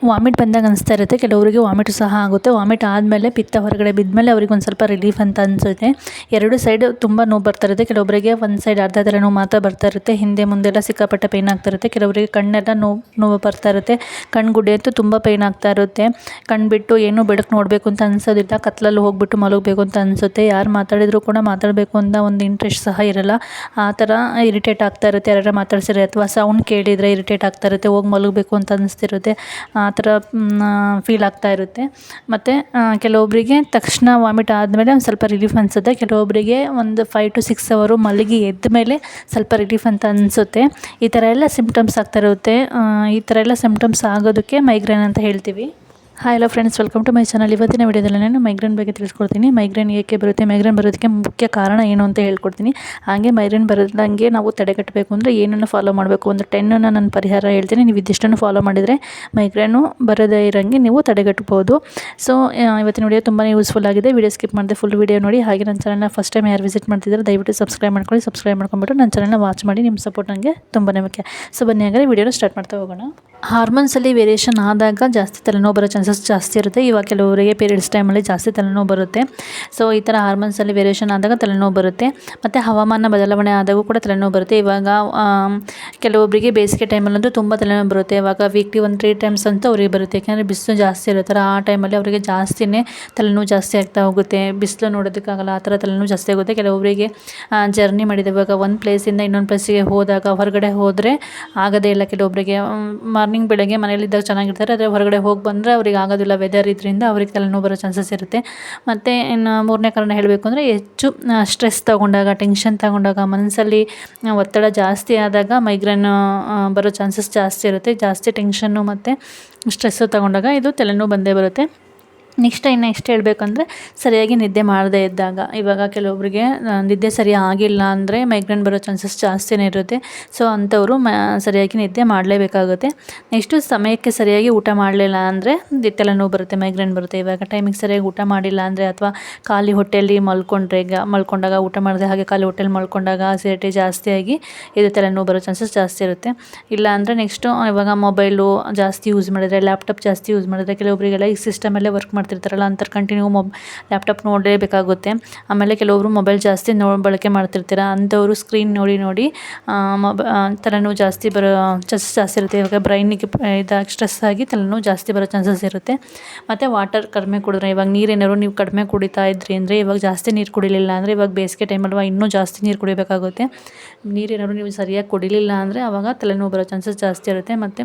Vomit ಬಂದಾಗ ಅನಿಸ್ತಾ ಇರುತ್ತೆ. ಕೆಲವರಿಗೆ ವಾಮಿಟು ಸಹ ಆಗುತ್ತೆ. ವಾಮಿಟ್ ಆದಮೇಲೆ ಪಿತ್ತ ಹೊರಗಡೆ ಬಿದ್ಮೇಲೆ ಅವ್ರಿಗೆ ಒಂದು ಸ್ವಲ್ಪ ರಿಲೀಫ್ ಅಂತ ಅನಿಸುತ್ತೆ. ಎರಡು ಸೈಡ್ ತುಂಬ ನೋವು ಬರ್ತಾ ಇರುತ್ತೆ. ಕೆಲವೊಬ್ಬರಿಗೆ ಒಂದು ಸೈಡ್ ಅರ್ಧ ತಲೆನೋವು ಮಾತ್ರ ಬರ್ತಾ ಇರುತ್ತೆ. ಹಿಂದೆ ಮುಂದೆಲ್ಲ ಸಿಕ್ಕಾಪಟ್ಟೆ ಪೇಯ್ನ್ ಆಗ್ತಾ ಇರುತ್ತೆ. ಕೆಲವರಿಗೆ ಕಣ್ಣೆಲ್ಲ ನೋವು ಬರ್ತಾ ಇರುತ್ತೆ. ಕಣ್ಣುಗುಡ್ಡೆ ಅಂತೂ ತುಂಬ ಪೇಯ್ನ್ ಆಗ್ತಾ ಇರುತ್ತೆ. ಕಣ್ಣು ಬಿಟ್ಟು ಏನೂ ಬೆಳಕು ನೋಡಬೇಕು ಅಂತ ಅನಿಸೋದಿಲ್ಲ. ಕತ್ತಲಲ್ಲಿ ಹೋಗ್ಬಿಟ್ಟು ಮಲಗಬೇಕು ಅಂತ ಅನಿಸುತ್ತೆ. ಯಾರು ಮಾತಾಡಿದರೂ ಕೂಡ ಮಾತಾಡಬೇಕು ಅಂತ ಒಂದು ಇಂಟ್ರೆಸ್ಟ್ ಸಹ ಇರಲ್ಲ. ಆ ಥರ ಇರಿಟೇಟ್ ಆಗ್ತಾ ಇರುತ್ತೆ. ಯಾರಾರ ಮಾತಾಡ್ಸಿದ್ರೆ ಅಥವಾ ಸೌಂಡ್ ಕೇಳಿದರೆ ಇರಿಟೇಟ್ ಆಗ್ತಾ ಇರುತ್ತೆ. ಹೋಗಿ ಮಲಗಬೇಕು ಅಂತ ಅನಿಸ್ತಿರುತ್ತೆ. ಆ ಥರ ಫೀಲ್ ಆಗ್ತಾ ಇರುತ್ತೆ. ಮತ್ತು ಕೆಲವೊಬ್ಬರಿಗೆ ತಕ್ಷಣ ವಾಮಿಟ್ ಆದಮೇಲೆ ಒಂದು ಸ್ವಲ್ಪ ರಿಲೀಫ್ ಅನಿಸುತ್ತೆ. ಕೆಲವೊಬ್ಬರಿಗೆ ಒಂದು 5 to 6 ಅವರು ಮಲಗಿ ಎದ್ದ ಮೇಲೆ ಸ್ವಲ್ಪ ರಿಲೀಫ್ ಅಂತ ಅನಿಸುತ್ತೆ. ಈ ಥರ ಎಲ್ಲ ಸಿಂಪ್ಟಮ್ಸ್ ಆಗ್ತಾ ಇರುತ್ತೆ. ಈ ಥರ ಎಲ್ಲ ಸಿಂಪ್ಟಮ್ಸ್ ಆಗೋದಕ್ಕೆ ಮೈಗ್ರೇನ್ ಅಂತ ಹೇಳ್ತೀವಿ. Hi hello friends, welcome to my channel. ಇವತ್ತಿನ ವಿಡಿಯೋದಲ್ಲಿ ನಾನು ಮೈಗ್ರೇನ್ ಬಗ್ಗೆ ತಿಳಿಸ್ಕೊಡ್ತೀನಿ. ಮೈಗ್ರೇನ್ ಏಕೆ ಬರುತ್ತೆ, ಮೈಗ್ರೇನ್ ಬರೋದಕ್ಕೆ ಮುಖ್ಯ ಕಾರಣ ಏನು ಅಂತ ಹೇಳ್ಕೊಡ್ತೀನಿ. ಹಾಗೆ ಮೈಗ್ರೇನ್ ಬರೋದಂಗೆ ನಾವು ತಡೆಗಟ್ಟಬೇಕು ಅಂದರೆ ಏನನ್ನು ಫಾಲೋ ಮಾಡಬೇಕು, ಒಂದು 10 ನಾನು ಪರಿಹಾರ ಹೇಳ್ತೀನಿ. ನೀವು ಇದಿಷ್ಟನ್ನು ಫಾಲೋ ಮಾಡಿದರೆ ಮೈಗ್ರೇನು ಬರೋದೇ ಇರೋಂಗೆ ನೀವು ತಡೆಗಟ್ಟಬೋದು. ಸೊ ಇವತ್ತಿನ ವಿಡಿಯೋ ತುಂಬಾ ಯೂಸ್ಫುಲ್ ಆಗಿದೆ. ವಿಡಿಯೋ ಸ್ಕಿಪ್ ಮಾಡಿದೆ ಫುಲ್ ವಿಡಿಯೋ ನೋಡಿ. ಹಾಗೆ ನನ್ನ ಚಾನಲ್ನ ಫಸ್ಟ್ ಟೈಮ್ ಯಾರು ವಿಸಿಟ್ ಮಾಡ್ತಿದ್ದಾರೆ ದಯವಿಟ್ಟು ಸಬ್ಸ್ಕ್ರೈಬ್ ಮಾಡ್ಕೊಳ್ಳಿ. ಸಬ್ಸ್ಕ್ರೈಬ್ ಮಾಡ್ಕೊಂಬಿಟ್ಟು ನನ್ನ ಚಾನಲ್ನ ವಾಚ್ ಮಾಡಿ. ನಿಮ್ಮ ಸಪೋರ್ಟ್ ನನಗೆ ತುಂಬಾ ಮುಖ್ಯ. ಸೊ ಬನ್ನಿ ಹಾಗಾದರೆ ವಿಡಿಯೋನ ಸ್ಟಾರ್ಟ್ ಮಾಡ್ತಾ ಹೋಗೋಣ. ಹಾರ್ಮೋನ್ಸಲ್ಲಿ ವೇರಿಯೇಷನ್ ಆದಾಗ ಜಾಸ್ತಿ ತಲೆನೋವು ಬರೋ ಚಾನ್ಸಸ್ ಜಾಸ್ತಿ ಇರುತ್ತೆ. ಇವಾಗ ಕೆಲವರಿಗೆ ಪೀರಿಯಡ್ಸ್ ಟೈಮಲ್ಲಿ ಜಾಸ್ತಿ ತಲೆನೋವು ಬರುತ್ತೆ. ಸೊ ಈ ಥರ ಹಾರ್ಮೋನ್ಸಲ್ಲಿ ವೇರಿಯೇಷನ್ ಆದಾಗ ತಲೆನೋವು ಬರುತ್ತೆ. ಮತ್ತು ಹವಾಮಾನ ಬದಲಾವಣೆ ಆದಾಗೂ ಕೂಡ ತಲೆನೋವು ಬರುತ್ತೆ. ಇವಾಗ ಕೆಲವೊಬ್ಬರಿಗೆ ಬೇಸಿಗೆ ಟೈಮಲ್ಲಂತೂ ತುಂಬ ತಲೆನೋವು ಬರುತ್ತೆ. ಇವಾಗ ವೀಕ್ಲಿ ಒಂದು 3 times ಅಂತೂ ಅವ್ರಿಗೆ ಬರುತ್ತೆ. ಯಾಕೆಂದರೆ ಬಿಸಿಲು ಜಾಸ್ತಿ ಇರುತ್ತಲ್ಲ, ಆ ಟೈಮಲ್ಲಿ ಅವರಿಗೆ ಜಾಸ್ತಿನೇ ತಲೆನೋವು ಜಾಸ್ತಿ ಆಗ್ತಾ ಹೋಗುತ್ತೆ. ಬಿಸಿಲು ನೋಡೋದಕ್ಕಾಗಲ್ಲ, ಆ ಥರ ತಲೆನೋವು ಜಾಸ್ತಿ ಆಗುತ್ತೆ. ಕೆಲವೊಬ್ಬರಿಗೆ ಜರ್ನಿ ಮಾಡಿದೆ ಇವಾಗ ಒಂದು ಪ್ಲೇಸಿಂದ ಇನ್ನೊಂದು ಪ್ಲೇಸಿಗೆ ಹೋದಾಗ ಹೊರಗಡೆ ಹೋದರೆ ಆಗೋದೇ ಇಲ್ಲ. ಕೆಲವೊಬ್ಬರಿಗೆ ಮಾರ್ನಿಂಗ್ ಬೆಳಗ್ಗೆ ಮನೇಲಿದ್ದಾಗ ಚೆನ್ನಾಗಿರ್ತಾರೆ, ಆದರೆ ಹೊರಗಡೆ ಹೋಗಿ ಬಂದರೆ ಅವ್ರಿಗೆ ಆಗೋದಿಲ್ಲ. ವೆದರ್ ಇದರಿಂದ ಅವ್ರಿಗೆ ತಲೆನೋವು ಬರೋ ಚಾನ್ಸಸ್ ಇರುತ್ತೆ. ಮತ್ತು ಇನ್ನು ಮೂರನೇ ಕಾರಣ ಹೇಳಬೇಕು ಅಂದರೆ ಹೆಚ್ಚು ಸ್ಟ್ರೆಸ್ ತೊಗೊಂಡಾಗ, ಟೆನ್ಷನ್ ತೊಗೊಂಡಾಗ, ಮನಸ್ಸಲ್ಲಿ ಒತ್ತಡ ಜಾಸ್ತಿ ಆದಾಗ ಮೈಗ್ರೇನ್ ಬರೋ ಚಾನ್ಸಸ್ ಜಾಸ್ತಿ ಇರುತ್ತೆ. ಜಾಸ್ತಿ ಟೆನ್ಷನ್ನು ಮತ್ತು ಸ್ಟ್ರೆಸ್ಸು ತೊಗೊಂಡಾಗ ಇದು ತಲೆನೋವು ಬಂದೇ ಬರುತ್ತೆ. ನೆಕ್ಸ್ಟ್ ಹೇಳಬೇಕಂದ್ರೆ ಸರಿಯಾಗಿ ನಿದ್ದೆ ಮಾಡದೇ ಇದ್ದಾಗ, ಇವಾಗ ಕೆಲವೊಬ್ಬರಿಗೆ ನಿದ್ದೆ ಸರಿ ಆಗಿಲ್ಲ ಅಂದರೆ ಮೈಗ್ರೇನ್ ಬರೋ ಚಾನ್ಸಸ್ ಜಾಸ್ತಿನೇ ಇರುತ್ತೆ. ಸೊ ಅಂಥವರು ಸರಿಯಾಗಿ ನಿದ್ದೆ ಮಾಡಲೇಬೇಕಾಗುತ್ತೆ. ನೆಕ್ಸ್ಟು ಸಮಯಕ್ಕೆ ಸರಿಯಾಗಿ ಊಟ ಮಾಡಲಿಲ್ಲ ಅಂದರೆ ತಲೆನೋವು ಬರುತ್ತೆ, ಮೈಗ್ರೇನ್ ಬರುತ್ತೆ. ಇವಾಗ ಟೈಮಿಗೆ ಸರಿಯಾಗಿ ಊಟ ಮಾಡಿಲ್ಲ ಅಂದರೆ ಅಥವಾ ಖಾಲಿ ಹೊಟ್ಟೆಯಲ್ಲಿ ಮಲ್ಕೊಂಡಾಗ, ಊಟ ಮಾಡಿದೆ ಹಾಗೆ ಖಾಲಿ ಹೊಟ್ಟೆಯಲ್ಲಿ ಮಲ್ಕೊಂಡಾಗ ಅಸಿಡಿಟಿ ಜಾಸ್ತಿಯಾಗಿ ಇದು ತಲೆನೋವು ಬರೋ ಚಾನ್ಸಸ್ ಜಾಸ್ತಿ ಇರುತ್ತೆ. ಇಲ್ಲ ಅಂದರೆ ನೆಕ್ಸ್ಟು ಇವಾಗ ಮೊಬೈಲು ಜಾಸ್ತಿ ಯೂಸ್ ಮಾಡಿದರೆ, ಲ್ಯಾಪ್ಟಾಪ್ ಜಾಸ್ತಿ ಯೂಸ್ ಮಾಡಿದರೆ, ಕೆಲವೊಬ್ಬರಿಗೆಲ್ಲ ಈ ಸಿಸ್ಟಮಲ್ಲೇ ವರ್ಕ್ ಮಾಡ್ತಿರ್ತಾರಲ್ಲ ಅಂಥವ್ರು ಕಂಟಿನ್ಯೂ ಲ್ಯಾಪ್ಟಾಪ್ ನೋಡಲೇಬೇಕಾಗುತ್ತೆ. ಆಮೇಲೆ ಕೆಲವೊಬ್ಬರು ಮೊಬೈಲ್ ಜಾಸ್ತಿ ಬಳಕೆ ಮಾಡ್ತಿರ್ತೀರ, ಅಂಥವರು ಸ್ಕ್ರೀನ್ ನೋಡಿ ತಲೆನೋವು ಜಾಸ್ತಿ ಬರೋ ಚಾನ್ಸಸ್ ಜಾಸ್ತಿ ಇರುತ್ತೆ. ಇವಾಗ ಬ್ರೈನಿಗೆ ಇದಾಗಿ ಸ್ಟ್ರೆಸ್ ಆಗಿ ತಲೆನೋವು ಜಾಸ್ತಿ ಬರೋ ಚಾನ್ಸಸ್ ಇರುತ್ತೆ. ಮತ್ತು ವಾಟರ್ ಕಡಿಮೆ ಕುಡಿದ್ರೆ, ಇವಾಗ ನೀರೇನಾದ್ರು ನೀವು ಕಡಿಮೆ ಕುಡಿತಾ ಇದ್ರಿ ಅಂದರೆ, ಇವಾಗ ಜಾಸ್ತಿ ನೀರು ಕುಡಿಲಿಲ್ಲ ಅಂದರೆ, ಇವಾಗ ಬೇಸಿಗೆ ಟೈಮಲ್ವ ಇನ್ನೂ ಜಾಸ್ತಿ ನೀರು ಕುಡಿಬೇಕಾಗುತ್ತೆ. ನೀರೇನಾದ್ರು ನೀವು ಸರಿಯಾಗಿ ಕುಡಿಲಿಲ್ಲ ಅಂದರೆ ಆವಾಗ ತಲೆನೋವು ಬರೋ ಚಾನ್ಸಸ್ ಜಾಸ್ತಿ ಇರುತ್ತೆ. ಮತ್ತು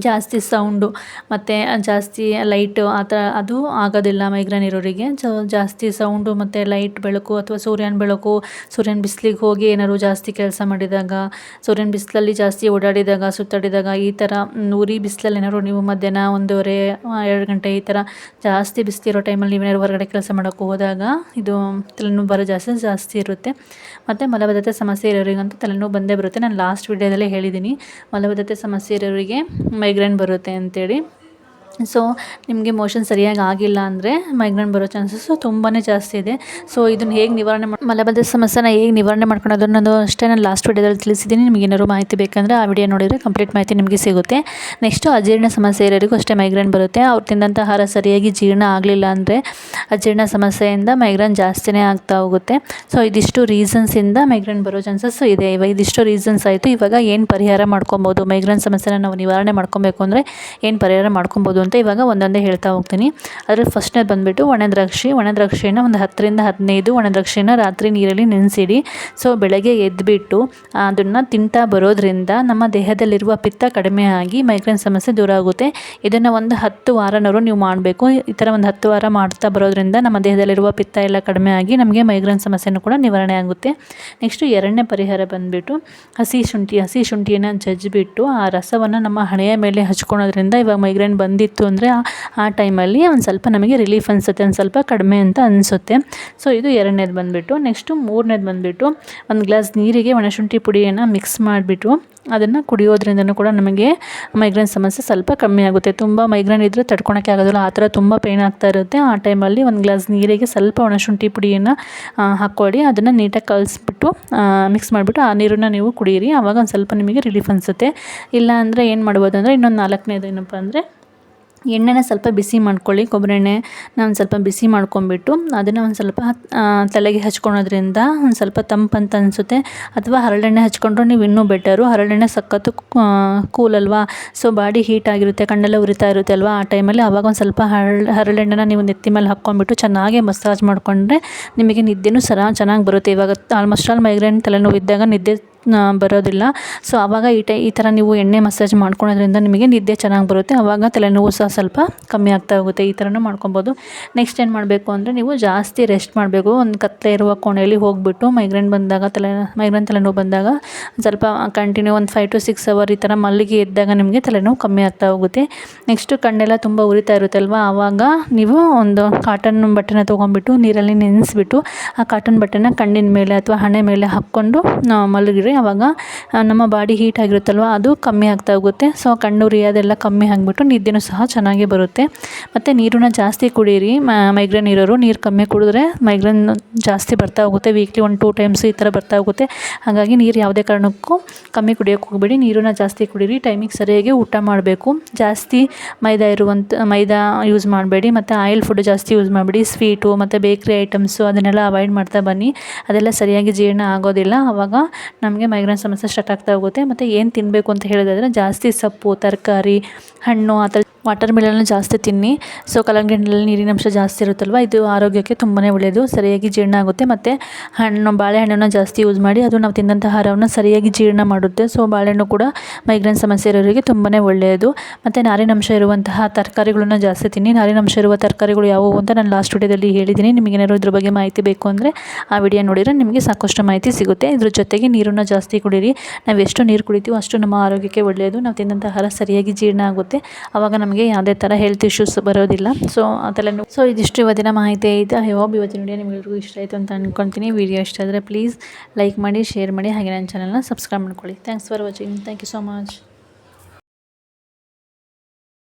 ಜಾಸ್ತಿ ಸೌಂಡು ಮತ್ತು ಜಾಸ್ತಿ ಲೈಟು ಆ ಥರ ಅದು ಆಗೋದಿಲ್ಲ ಮೈಗ್ರೇನ್ ಇರೋರಿಗೆ. ಜಾಸ್ತಿ ಸೌಂಡು ಮತ್ತು ಲೈಟ್ ಬೆಳಕು ಅಥವಾ ಸೂರ್ಯನ ಬಿಸಿಲಿಗೆ ಹೋಗಿ ಏನಾದ್ರು ಜಾಸ್ತಿ ಕೆಲಸ ಮಾಡಿದಾಗ, ಸೂರ್ಯನ ಬಿಸಿಲಲ್ಲಿ ಜಾಸ್ತಿ ಓಡಾಡಿದಾಗ, ಸುತ್ತಾಡಿದಾಗ, ಈ ಥರ ಉರಿ ಬಿಸಿಲಲ್ಲಿ ಏನಾದ್ರು ನೀವು ಮಧ್ಯಾಹ್ನ 1:30-2 ಗಂಟೆ ಈ ಥರ ಜಾಸ್ತಿ ಬಿಸಿಲಿರೋ ಟೈಮಲ್ಲಿ ನೀವೇನಾದ್ರು ಹೊರಗಡೆ ಕೆಲಸ ಮಾಡೋಕ್ಕೆ ಹೋದಾಗ ಇದು ತಲೆನೋವು ಬರೋ ಜಾಸ್ತಿ ಇರುತ್ತೆ. ಮತ್ತು ಮಲಬದ್ಧತೆ ಸಮಸ್ಯೆ ಇರೋರಿಗಂತೂ ತಲೆನೋವು ಬಂದೇ ಬರುತ್ತೆ. ನಾನು ಲಾಸ್ಟ್ ವಿಡಿಯೋದಲ್ಲೇ ಹೇಳಿದ್ದೀನಿ ಮಲಬದ್ಧತೆ ಸಮಸ್ಯೆ ಇರೋರಿಗೆ ಮೈಗ್ರೇನ್ ಬರುತ್ತೆ ಅಂತೇಳಿ. ಸೊ ನಿಮಗೆ ಮೋಷನ್ ಸರಿಯಾಗಿ ಆಗಿಲ್ಲ ಅಂದರೆ ಮೈಗ್ರೇನ್ ಬರೋ ಚಾನ್ಸಸ್ಸು ತುಂಬಾ ಜಾಸ್ತಿ ಇದೆ. ಸೊ ಇದನ್ನು ಹೇಗೆ ಮಲಬದ್ಧತೆ ಸಮಸ್ಯೆನ ಹೇಗೆ ನಿವಾರಣೆ ಮಾಡ್ಕೊಳ್ಳೋದು ಅನ್ನೋದು ಅಷ್ಟೇ ನಾನು ಲಾಸ್ಟ್ ವಿಡಿಯೋದಲ್ಲಿ ತಿಳಿಸಿದ್ದೀನಿ. ನಿಮಗೆ ಏನಾದ್ರು ಮಾಹಿತಿ ಬೇಕಂದರೆ ಆ ವಿಡಿಯೋ ನೋಡಿದರೆ ಕಂಪ್ಲೀಟ್ ಮಾಹಿತಿ ನಿಮಗೆ ಸಿಗುತ್ತೆ. ನೆಕ್ಸ್ಟು ಅಜೀರ್ಣ ಸಮಸ್ಯೆ ಇರೋರಿಗೂ ಅಷ್ಟೇ ಮೈಗ್ರೇನ್ ಬರುತ್ತೆ. ಅವ್ರು ತಿಂದಂಥ ಆಹಾರ ಸರಿಯಾಗಿ ಜೀರ್ಣ ಆಗಲಿಲ್ಲ ಅಂದರೆ ಅಜೀರ್ಣ ಸಮಸ್ಯೆಯಿಂದ ಮೈಗ್ರೇನ್ ಜಾಸ್ತಿನೇ ಆಗ್ತಾ ಹೋಗುತ್ತೆ. ಸೊ ಇದಿಷ್ಟು ರೀಸನ್ಸಿಂದ ಮೈಗ್ರೇನ್ ಬರೋ ಚಾನ್ಸಸ್ಸು ಇದೆ. ಇದಿಷ್ಟು ರೀಸನ್ಸ್ ಆಯಿತು. ಇವಾಗ ಏನು ಪರಿಹಾರ ಮಾಡ್ಕೊಬೋದು, ಮೈಗ್ರೇನ್ ಸಮಸ್ಯೆನ ನಾವು ನಿವಾರಣೆ ಮಾಡ್ಕೊಬೇಕು ಅಂದರೆ ಏನು ಪರಿಹಾರ ಮಾಡ್ಕೊಬೋದು ಅಂತ ಇವಾಗ ಒಂದೊಂದೇ ಹೇಳ್ತಾ ಹೋಗ್ತೀನಿ. ಅದರಲ್ಲಿ ಫಸ್ಟ್ನೇದು ಬಂದುಬಿಟ್ಟು ಒಣದ್ರಾಕ್ಷಿನ ಒಂದು 10-15 ಒಣದ್ರಾಕ್ಷಿನ ರಾತ್ರಿ ನೀರಲ್ಲಿ ನೆನೆಸಿಡಿ. ಸೊ ಬೆಳಗ್ಗೆ ಎದ್ದುಬಿಟ್ಟು ಅದನ್ನು ತಿಂತಾ ಬರೋದ್ರಿಂದ ನಮ್ಮ ದೇಹದಲ್ಲಿರುವ ಪಿತ್ತ ಕಡಿಮೆ ಆಗಿ ಮೈಗ್ರೇನ್ ಸಮಸ್ಯೆ ದೂರ ಆಗುತ್ತೆ. ಇದನ್ನು ಒಂದು 10 ವಾರನವರು ನೀವು ಮಾಡಬೇಕು. ಈ ಥರ ಒಂದು 10 ವಾರ ಮಾಡ್ತಾ ಬರೋದ್ರಿಂದ ನಮ್ಮ ದೇಹದಲ್ಲಿರುವ ಪಿತ್ತ ಎಲ್ಲ ಕಡಿಮೆ ಆಗಿ ನಮಗೆ ಮೈಗ್ರೇನ್ ಸಮಸ್ಯೆನೂ ಕೂಡ ನಿವಾರಣೆ ಆಗುತ್ತೆ. ನೆಕ್ಸ್ಟು 2ನೇ ಪರಿಹಾರ ಬಂದುಬಿಟ್ಟು ಹಸಿ ಶುಂಠಿಯನ್ನು ಜಜ್ಜಿಬಿಟ್ಟು ಆ ರಸವನ್ನು ನಮ್ಮ ಹಣೆಯ ಮೇಲೆ ಹಚ್ಕೊಳೋದ್ರಿಂದ ಇವಾಗ ಮೈಗ್ರೇನ್ ಬಂದಿತ್ತು ಅಂದರೆ ಆ ಟೈಮಲ್ಲಿ ಒಂದು ಸ್ವಲ್ಪ ನಮಗೆ ರಿಲೀಫ್ ಅನಿಸುತ್ತೆ, ಒಂದು ಸ್ವಲ್ಪ ಕಡಿಮೆ ಅಂತ ಅನಿಸುತ್ತೆ. ಸೊ ಇದು 2ನೇದು ಬಂದುಬಿಟ್ಟು. ನೆಕ್ಸ್ಟು 3ನೇದು ಬಂದುಬಿಟ್ಟು ಒಂದು ಗ್ಲಾಸ್ ನೀರಿಗೆ ಒಣಶುಂಠಿ ಪುಡಿಯನ್ನು ಮಿಕ್ಸ್ ಮಾಡಿಬಿಟ್ಟು ಅದನ್ನು ಕುಡಿಯೋದ್ರಿಂದನೂ ಕೂಡ ನಮಗೆ ಮೈಗ್ರೇನ್ ಸಮಸ್ಯೆ ಸ್ವಲ್ಪ ಕಮ್ಮಿ ಆಗುತ್ತೆ. ತುಂಬ ಮೈಗ್ರೇನ್ ಇದ್ದರೆ ತಡ್ಕೊಳಕ್ಕೆ ಆಗೋದಿಲ್ಲ, ಆ ಥರ ತುಂಬ ಪೇಯ್ನ್ ಆಗ್ತಾ ಇರುತ್ತೆ. ಆ ಟೈಮಲ್ಲಿ ಒಂದು ಗ್ಲಾಸ್ ನೀರಿಗೆ ಸ್ವಲ್ಪ ಒಣಶುಂಠಿ ಪುಡಿಯನ್ನು ಹಾಕ್ಕೊಳ್ಳಿ. ಅದನ್ನು ನೀಟಾಗಿ ಕಲಿಸ್ಬಿಟ್ಟು ಮಿಕ್ಸ್ ಮಾಡಿಬಿಟ್ಟು ಆ ನೀರನ್ನು ನೀವು ಕುಡಿಯಿರಿ. ಆವಾಗ ಒಂದು ಸ್ವಲ್ಪ ನಿಮಗೆ ರಿಲೀಫ್ ಅನಿಸುತ್ತೆ. ಇಲ್ಲ ಅಂದರೆ ಏನು ಮಾಡ್ಬೋದು ಅಂದರೆ ಇನ್ನೊಂದು 4ನೇದು ಏನಪ್ಪ ಅಂದರೆ ಎಣ್ಣೆನ ಸ್ವಲ್ಪ ಬಿಸಿ ಮಾಡ್ಕೊಳ್ಳಿ. ಕೊಬ್ಬರಿ ಎಣ್ಣೆನ ಒಂದು ಸ್ವಲ್ಪ ಬಿಸಿ ಮಾಡ್ಕೊಂಬಿಟ್ಟು ಅದನ್ನು ಒಂದು ಸ್ವಲ್ಪ ತಲೆಗೆ ಹಚ್ಕೊಳೋದ್ರಿಂದ ಒಂದು ಸ್ವಲ್ಪ ತಂಪಂತ ಅನಿಸುತ್ತೆ. ಅಥವಾ ಹರಳೆಣ್ಣೆ ಹಚ್ಕೊಂಡ್ರು ನೀವು ಇನ್ನೂ ಬೆಟರು. ಹರಳೆಣ್ಣೆ ಸಖತ್ತು ಕೂಲ್ ಅಲ್ವಾ, ಸೊ ಬಾಡಿ ಹೀಟ್ ಆಗಿರುತ್ತೆ, ಕಣ್ಣೆಲ್ಲ ಉರಿತಾ ಇರುತ್ತೆ ಅಲ್ವಾ, ಆ ಟೈಮಲ್ಲಿ ಆವಾಗ ಒಂದು ಸ್ವಲ್ಪ ಹರಳೆಣ್ಣೆನ ನೀವು ನೆತ್ತಿ ಮೇಲೆ ಹಾಕ್ಕೊಂಬಿಟ್ಟು ಚೆನ್ನಾಗಿ ಮಸಾಜ್ ಮಾಡಿಕೊಂಡ್ರೆ ನಿಮಗೆ ನಿದ್ದೆನೂ ಚೆನ್ನಾಗಿ ಬರುತ್ತೆ. ಇವಾಗ ಆಲ್ಮೋಸ್ಟ್ ಆಲ್ ಮೈಗ್ರೇನ್ ತಲೆನೋವು ಇದ್ದಾಗ ನಿದ್ದೆ ಬರೋದಿಲ್ಲ. ಸೊ ಆವಾಗ ಈ ಥರ ನೀವು ಎಣ್ಣೆ ಮಸಾಜ್ ಮಾಡ್ಕೊಳೋದ್ರಿಂದ ನಿಮಗೆ ನಿದ್ದೆ ಚೆನ್ನಾಗಿ ಬರುತ್ತೆ. ಆವಾಗ ತಲೆನೋವು ಸಹ ಸ್ವಲ್ಪ ಕಮ್ಮಿ ಆಗ್ತಾ ಹೋಗುತ್ತೆ. ಈ ಥರನೂ ಮಾಡ್ಕೊಬೋದು. ನೆಕ್ಸ್ಟ್ ಏನು ಮಾಡಬೇಕು ಅಂದರೆ ನೀವು ಜಾಸ್ತಿ ರೆಸ್ಟ್ ಮಾಡಬೇಕು. ಒಂದು ಕತ್ತಲೆ ಇರುವ ಕೋಣೆಯಲ್ಲಿ ಹೋಗಿಬಿಟ್ಟು ಮೈಗ್ರೇನ್ ತಲೆನೋವು ಬಂದಾಗ ಸ್ವಲ್ಪ ಕಂಟಿನ್ಯೂ ಒಂದು 5 to 6 hour ಈ ಥರ ಮಲಗಿ ಎದ್ದಾಗ ನಿಮಗೆ ತಲೆನೋವು ಕಮ್ಮಿ ಆಗ್ತಾ ಹೋಗುತ್ತೆ. ನೆಕ್ಸ್ಟು ಕಣ್ಣೆಲ್ಲ ತುಂಬ ಉರಿತಾ ಇರುತ್ತಲ್ವ, ಆವಾಗ ನೀವು ಒಂದು ಕಾಟನ್ ಬಟ್ಟೆನ ತೊಗೊಂಡ್ಬಿಟ್ಟು ನೀರಲ್ಲಿ ನೆನೆಸ್ಬಿಟ್ಟು ಆ ಕಾಟನ್ ಬಟ್ಟೆನ ಕಣ್ಣಿನ ಮೇಲೆ ಅಥವಾ ಹಣೆ ಮೇಲೆ ಹಾಕ್ಕೊಂಡು ಮಲಗಿರಿ. ಆವಾಗ ನಮ್ಮ ಬಾಡಿ ಹೀಟ್ ಆಗಿರುತ್ತಲ್ವ ಅದು ಕಮ್ಮಿ ಆಗ್ತಾ ಹೋಗುತ್ತೆ. ಸೊ ಕಣ್ಣು ಉರಿಯೋದೆಲ್ಲ ಕಮ್ಮಿ ಆಗಿಬಿಟ್ಟು ನಿದ್ದೆನೂ ಸಹ ಚೆನ್ನಾಗಿ ಬರುತ್ತೆ. ಮತ್ತು ನೀರನ್ನ ಜಾಸ್ತಿ ಕುಡೀರಿ. ಮೈಗ್ರೇನ್ ಇರೋರು ನೀರು ಕಮ್ಮಿ ಕುಡಿದ್ರೆ ಮೈಗ್ರೇನ್ ಜಾಸ್ತಿ ಬರ್ತಾ ಹೋಗುತ್ತೆ. ವೀಕ್ಲಿ 1-2 times ಈ ಥರ ಬರ್ತಾ ಹೋಗುತ್ತೆ. ಹಾಗಾಗಿ ನೀರು ಯಾವುದೇ ಕಾರಣಕ್ಕೂ ಕಮ್ಮಿ ಕುಡಿಯೋಕ್ಕೆ ಹೋಗಬೇಡಿ. ನೀರನ್ನ ಜಾಸ್ತಿ ಕುಡೀರಿ. ಟೈಮಿಗೆ ಸರಿಯಾಗಿ ಊಟ ಮಾಡಬೇಕು. ಜಾಸ್ತಿ ಮೈದಾ ಯೂಸ್ ಮಾಡಬೇಡಿ. ಮತ್ತು ಆಯಿಲ್ ಫುಡ್ ಜಾಸ್ತಿ ಯೂಸ್ ಮಾಡಬೇಡಿ. ಸ್ವೀಟು ಮತ್ತು ಬೇಕ್ರಿ ಐಟಮ್ಸು ಅದನ್ನೆಲ್ಲ ಅವಾಯ್ಡ್ ಮಾಡ್ತಾ ಬನ್ನಿ. ಅದೆಲ್ಲ ಸರಿಯಾಗಿ ಜೀರ್ಣ ಆಗೋದಿಲ್ಲ. ಆವಾಗ ನಮಗೆ ಮೈಗ್ರೇನ್ ಸಮಸ್ಯೆ ಸ್ಟಾರ್ಟ್ ಆಗ್ತಾ ಹೋಗುತ್ತೆ. ಮತ್ತು ಏನು ತಿನ್ನಬೇಕು ಅಂತ ಹೇಳೋದಾದರೆ ಜಾಸ್ತಿ ಸೊಪ್ಪು, ತರಕಾರಿ, ಹಣ್ಣು ಆ ಥರ ವಾಟರ್ ಮೆಲನ್ನ ಜಾಸ್ತಿ ತಿನ್ನಿ. ಸೊ ಕಲ್ಲಂಗಡಿ ಹಣ್ಣಲ್ಲಿ ನೀರಿನಂಶ ಜಾಸ್ತಿ ಇರುತ್ತಲ್ವ, ಇದು ಆರೋಗ್ಯಕ್ಕೆ ತುಂಬಾ ಒಳ್ಳೆಯದು. ಸರಿಯಾಗಿ ಜೀರ್ಣ ಆಗುತ್ತೆ. ಮತ್ತು ಬಾಳೆಹಣ್ಣನ್ನು ಜಾಸ್ತಿ ಯೂಸ್ ಮಾಡಿ. ಅದು ನಾವು ತಿಂದಂಥ ಆಹಾರವನ್ನು ಸರಿಯಾಗಿ ಜೀರ್ಣ ಮಾಡುತ್ತೆ. ಸೊ ಬಾಳೆಹಣ್ಣು ಕೂಡ ಮೈಗ್ರೇನ್ ಸಮಸ್ಯೆ ಇರೋರಿಗೆ ತುಂಬಾ ಒಳ್ಳೆಯದು. ಮತ್ತು ನಾರಿನಂಶ ಇರುವಂತಹ ತರಕಾರಿಗಳನ್ನ ಜಾಸ್ತಿ ತಿನ್ನಿ. ನಾರಿನಂಶ ಇರುವ ತರಕಾರಿಗಳು ಯಾವುವು ಅಂತ ನಾನು ಲಾಸ್ಟ್ ವಿಡಿಯೋದಲ್ಲಿ ಹೇಳಿದ್ದೀನಿ. ನಿಮಗೇನಾದ್ರು ಇದ್ರ ಬಗ್ಗೆ ಮಾಹಿತಿ ಬೇಕು ಅಂದರೆ ಆ ವಿಡಿಯೋ ನೋಡಿದರೆ ನಿಮಗೆ ಸಾಕಷ್ಟು ಮಾಹಿತಿ ಸಿಗುತ್ತೆ. ಇದ್ರ ಜೊತೆಗೆ ನೀರನ್ನು ಜಾಸ್ತಿ ಕುಡೀರಿ. ನಾವು ಎಷ್ಟು ನೀರು ಕುಡಿತೀವೋ ಅಷ್ಟು ನಮ್ಮ ಆರೋಗ್ಯಕ್ಕೆ ಒಳ್ಳೆಯದು. ನಾವು ತಿಂದಂಥ ಆಹಾರ ಸರಿಯಾಗಿ ಜೀರ್ಣ ಆಗುತ್ತೆ. ಆವಾಗ ನಮಗೆ ಯಾವುದೇ ಥರ ಹೆಲ್ತ್ ಇಶ್ಯೂಸ್ ಬರೋದಿಲ್ಲ. ಸೊ ಇದಿಷ್ಟು ಇವತ್ತಿನ ಮಾಹಿತಿ ಐತೆ. ಐ ಹೋಪ್ ಇವತ್ತಿನ ವಿಡಿಯೋ ನಿಮಗೆಲ್ಲರಿಗೂ ಇಷ್ಟ ಆಯಿತು ಅಂತ ಅಂದ್ಕೊಳ್ತೀನಿ. ವಿಡಿಯೋ ಇಷ್ಟ ಆದರೆ ಪ್ಲೀಸ್ ಲೈಕ್ ಮಾಡಿ, ಶೇರ್ ಮಾಡಿ, ಹಾಗೆ ನನ್ನ ಚಾನಲ್ನ ಸಬ್ಸ್ಕ್ರೈಬ್ ಮಾಡ್ಕೊಳ್ಳಿ. Thanks for watching. Thank you so much.